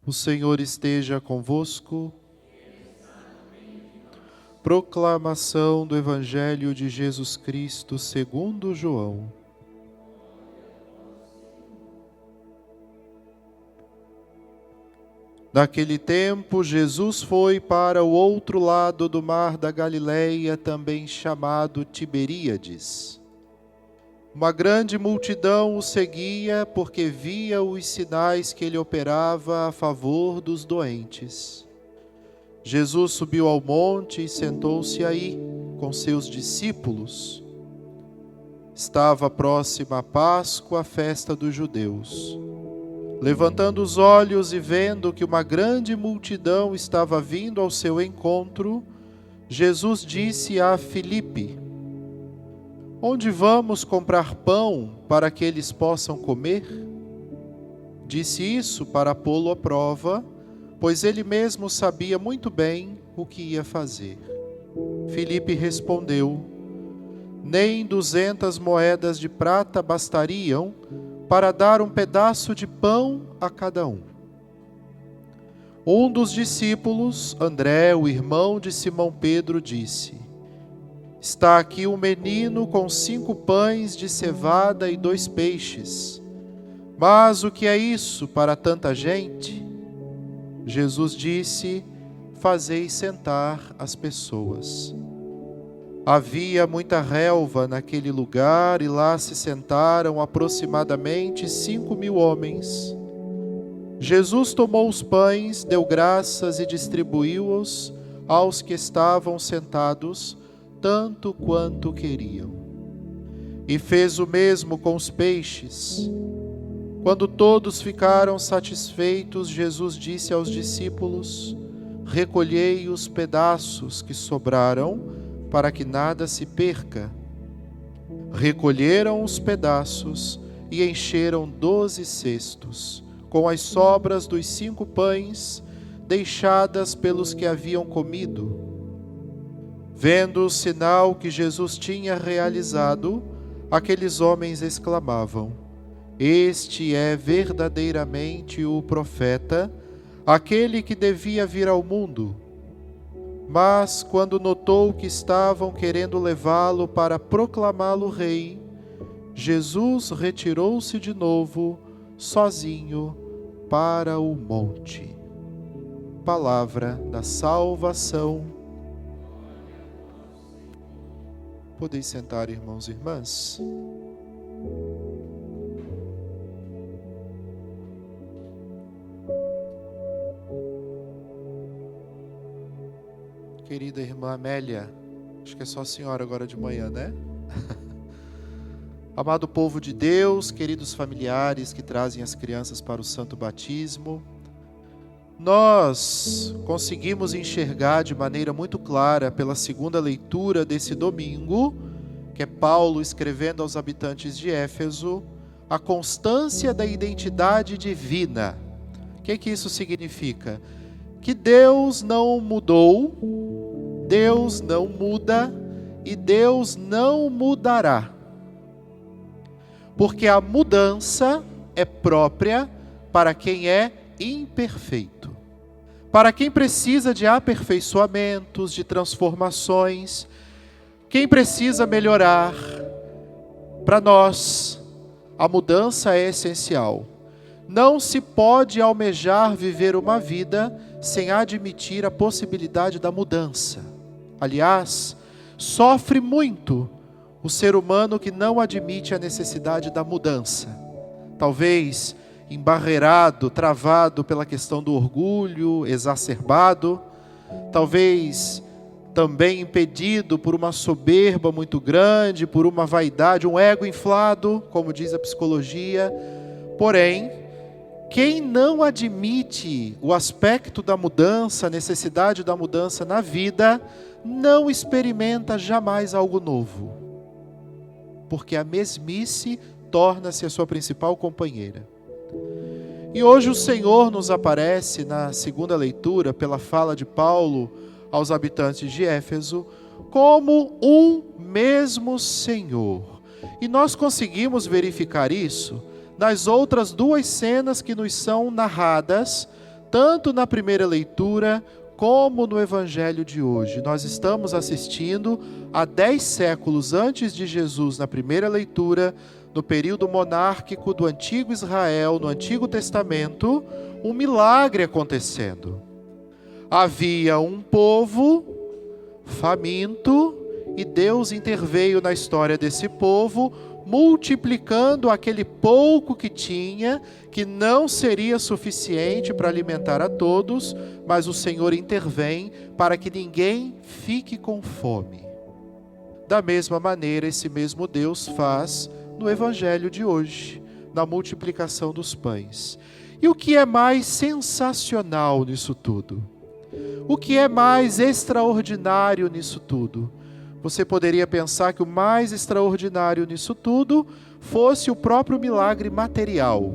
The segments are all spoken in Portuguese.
O Senhor esteja convosco. Proclamação do Evangelho de Jesus Cristo segundo João. Naquele tempo, Jesus foi para o outro lado do mar da Galileia, também chamado Tiberíades. Uma grande multidão o seguia, porque via os sinais que ele operava a favor dos doentes. Jesus subiu ao monte e sentou-se aí, com seus discípulos. Estava próxima a Páscoa, a festa dos judeus. Levantando os olhos e vendo que uma grande multidão estava vindo ao seu encontro, Jesus disse a Filipe: Onde vamos comprar pão para que eles possam comer? Disse isso para pô-lo à prova, pois ele mesmo sabia muito bem o que ia fazer. Filipe respondeu: Nem 200 moedas de prata bastariam para dar um pedaço de pão a cada um. Um dos discípulos, André, o irmão de Simão Pedro, disse: Está aqui um menino com 5 pães de cevada e 2 peixes. Mas o que é isso para tanta gente? Jesus disse: Fazei sentar as pessoas. Havia muita relva naquele lugar e lá se sentaram aproximadamente 5.000 homens. Jesus tomou os pães, deu graças e distribuiu-os aos que estavam sentados, tanto quanto queriam. E fez o mesmo com os peixes. Quando todos ficaram satisfeitos, Jesus disse aos discípulos: Recolhei os pedaços que sobraram, para que nada se perca. Recolheram os pedaços e encheram 12 cestos, com as sobras dos 5 pães deixadas pelos que haviam comido. Vendo o sinal que Jesus tinha realizado, aqueles homens exclamavam: Este é verdadeiramente o profeta, aquele que devia vir ao mundo. Mas, quando notou que estavam querendo levá-lo para proclamá-lo rei, Jesus retirou-se de novo, sozinho, para o monte. Palavra da salvação. Podeis sentar, irmãos e irmãs. Querida irmã Amélia, acho que é só a senhora agora de manhã, né? Amado povo de Deus, queridos familiares que trazem as crianças para o santo batismo, nós conseguimos enxergar de maneira muito clara pela segunda leitura desse domingo, que é Paulo escrevendo aos habitantes de Éfeso, a constância da identidade divina. O que isso significa? Que Deus não mudou, Deus não muda e Deus não mudará. Porque a mudança é própria para quem é imperfeito. Para quem precisa de aperfeiçoamentos, de transformações, quem precisa melhorar, para nós, a mudança é essencial. Não se pode almejar viver uma vida sem admitir a possibilidade da mudança. Aliás, sofre muito o ser humano que não admite a necessidade da mudança. Talvez embarreirado, travado pela questão do orgulho exacerbado, talvez também impedido por uma soberba muito grande, por uma vaidade, um ego inflado, como diz a psicologia. Porém, quem não admite o aspecto da mudança, a necessidade da mudança na vida, não experimenta jamais algo novo. Porque a mesmice torna-se a sua principal companheira. E hoje o Senhor nos aparece na segunda leitura, pela fala de Paulo aos habitantes de Éfeso, como um mesmo Senhor. E nós conseguimos verificar isso nas outras 2 cenas que nos são narradas, tanto na primeira leitura como no Evangelho de hoje. Nós estamos assistindo a 10 séculos antes de Jesus, na primeira leitura, no período monárquico do antigo Israel, no Antigo Testamento, um milagre acontecendo. Havia um povo faminto e Deus interveio na história desse povo, multiplicando aquele pouco que tinha, que não seria suficiente para alimentar a todos, mas o Senhor intervém para que ninguém fique com fome. Da mesma maneira, esse mesmo Deus faz no Evangelho de hoje, na multiplicação dos pães. E o que é mais sensacional nisso tudo? O que é mais extraordinário nisso tudo? Você poderia pensar que o mais extraordinário nisso tudo fosse o próprio milagre material.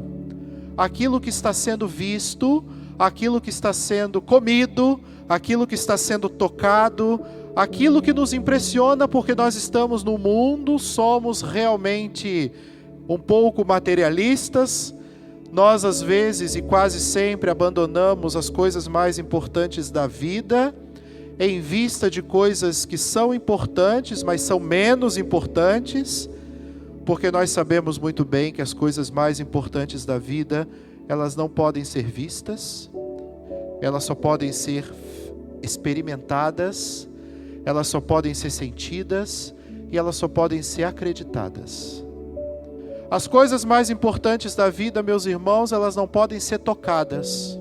Aquilo que está sendo visto, aquilo que está sendo comido, aquilo que está sendo tocado, aquilo que nos impressiona porque nós estamos no mundo, somos realmente um pouco materialistas. Nós, às vezes e quase sempre, abandonamos as coisas mais importantes da vida em vista de coisas que são importantes, mas são menos importantes, porque nós sabemos muito bem que as coisas mais importantes da vida, elas não podem ser vistas, elas só podem ser experimentadas, elas só podem ser sentidas e elas só podem ser acreditadas. As coisas mais importantes da vida, meus irmãos, elas não podem ser tocadas,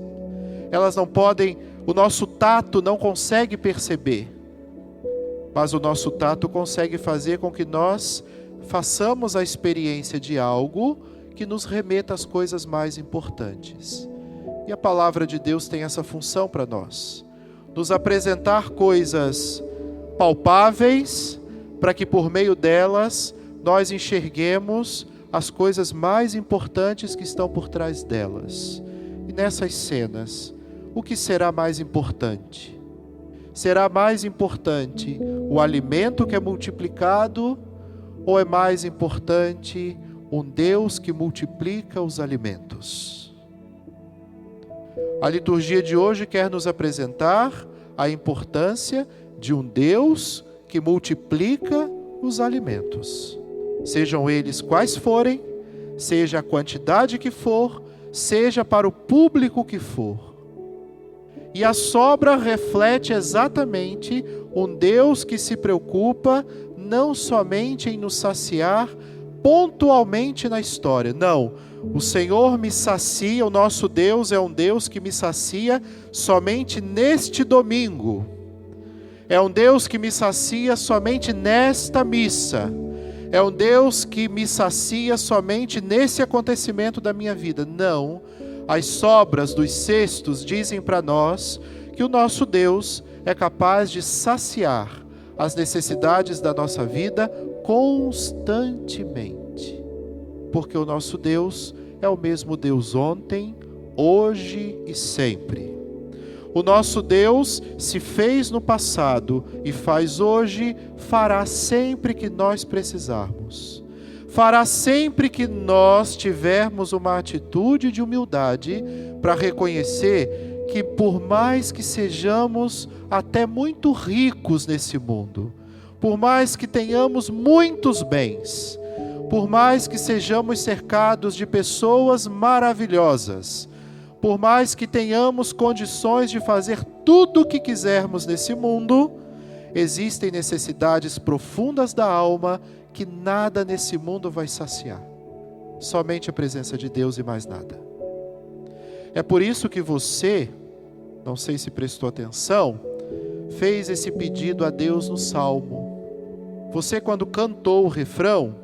elas não podem, o nosso tato não consegue perceber, mas o nosso tato consegue fazer com que nós façamos a experiência de algo que nos remeta às coisas mais importantes. E a palavra de Deus tem essa função para nós, nos apresentar coisas palpáveis, para que por meio delas nós enxerguemos as coisas mais importantes que estão por trás delas. E nessas cenas, o que será mais importante? Será mais importante o alimento que é multiplicado, ou é mais importante um Deus que multiplica os alimentos? A liturgia de hoje quer nos apresentar a importância de um Deus que multiplica os alimentos. Sejam eles quais forem, seja a quantidade que for, seja para o público que for. E a sobra reflete exatamente um Deus que se preocupa não somente em nos saciar pontualmente na história. Não, o Senhor me sacia, o nosso Deus é um Deus que me sacia somente neste domingo. É um Deus que me sacia somente nesta missa. É um Deus que me sacia somente nesse acontecimento da minha vida. Não, as sobras dos cestos dizem para nós que o nosso Deus é capaz de saciar as necessidades da nossa vida constantemente. Porque o nosso Deus é o mesmo Deus ontem, hoje e sempre. O nosso Deus se fez no passado e faz hoje, fará sempre que nós precisarmos. Fará sempre que nós tivermos uma atitude de humildade para reconhecer que por mais que sejamos até muito ricos nesse mundo, por mais que tenhamos muitos bens, por mais que sejamos cercados de pessoas maravilhosas, por mais que tenhamos condições de fazer tudo o que quisermos nesse mundo, existem necessidades profundas da alma que nada nesse mundo vai saciar. Somente a presença de Deus e mais nada. É por isso que você, não sei se prestou atenção, fez esse pedido a Deus no Salmo. Você, quando cantou o refrão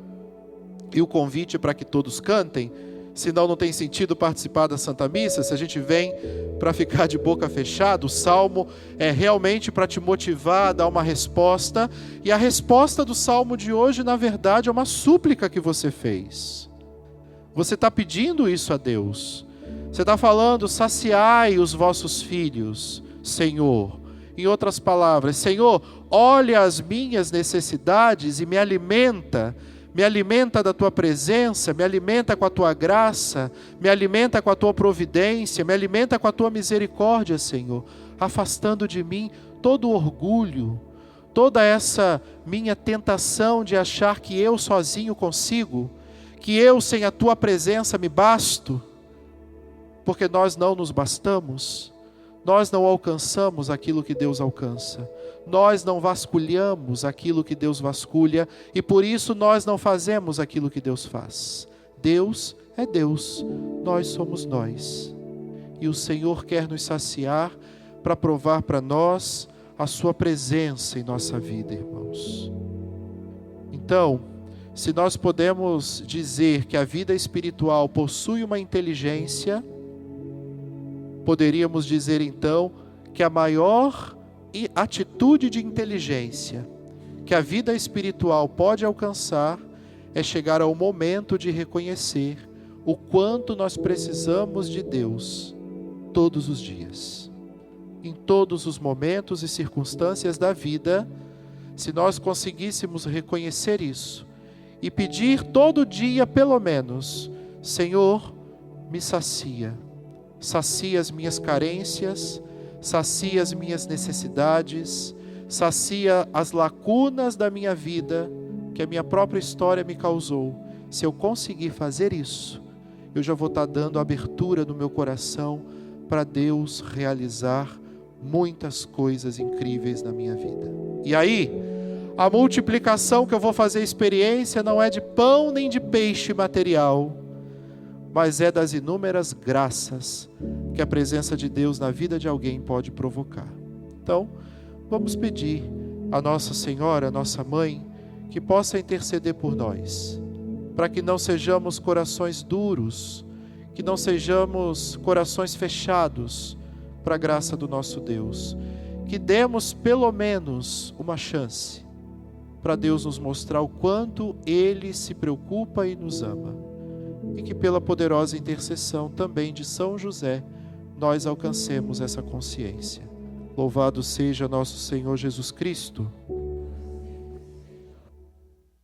e o convite para que todos cantem, senão não tem sentido participar da Santa Missa, se a gente vem para ficar de boca fechada, o Salmo é realmente para te motivar a dar uma resposta, e a resposta do Salmo de hoje, na verdade, é uma súplica que você fez. Você está pedindo isso a Deus. Você está falando, saciai os vossos filhos, Senhor. Em outras palavras, Senhor, olha as minhas necessidades e me alimenta me alimenta da tua presença, me alimenta com a tua graça, me alimenta com a tua providência, me alimenta com a tua misericórdia, Senhor, afastando de mim todo o orgulho, toda essa minha tentação de achar que eu sozinho consigo, que eu sem a tua presença me basto, porque nós não nos bastamos, nós não alcançamos aquilo que Deus alcança, nós não vasculhamos aquilo que Deus vasculha, e por isso nós não fazemos aquilo que Deus faz. Deus é Deus, nós somos nós, e o Senhor quer nos saciar para provar para nós a sua presença em nossa vida, irmãos. Então, se nós podemos dizer que a vida espiritual possui uma inteligência, poderíamos dizer então que a maior atitude de inteligência que a vida espiritual pode alcançar é chegar ao momento de reconhecer o quanto nós precisamos de Deus todos os dias. Em todos os momentos e circunstâncias da vida, se nós conseguíssemos reconhecer isso e pedir todo dia pelo menos: Senhor, me sacia as minhas carências, sacia as minhas necessidades, sacia as lacunas da minha vida que a minha própria história me causou. Se eu conseguir fazer isso, eu já vou estar dando abertura no meu coração para Deus realizar muitas coisas incríveis na minha vida. E aí, a multiplicação que eu vou fazer experiência não é de pão nem de peixe material, mas é das inúmeras graças que a presença de Deus na vida de alguém pode provocar. Então, vamos pedir a Nossa Senhora, a nossa Mãe, que possa interceder por nós, para que não sejamos corações duros, que não sejamos corações fechados para a graça do nosso Deus, que demos pelo menos uma chance para Deus nos mostrar o quanto Ele se preocupa e nos ama, e que pela poderosa intercessão também de São José, nós alcancemos essa consciência. Louvado seja nosso Senhor Jesus Cristo.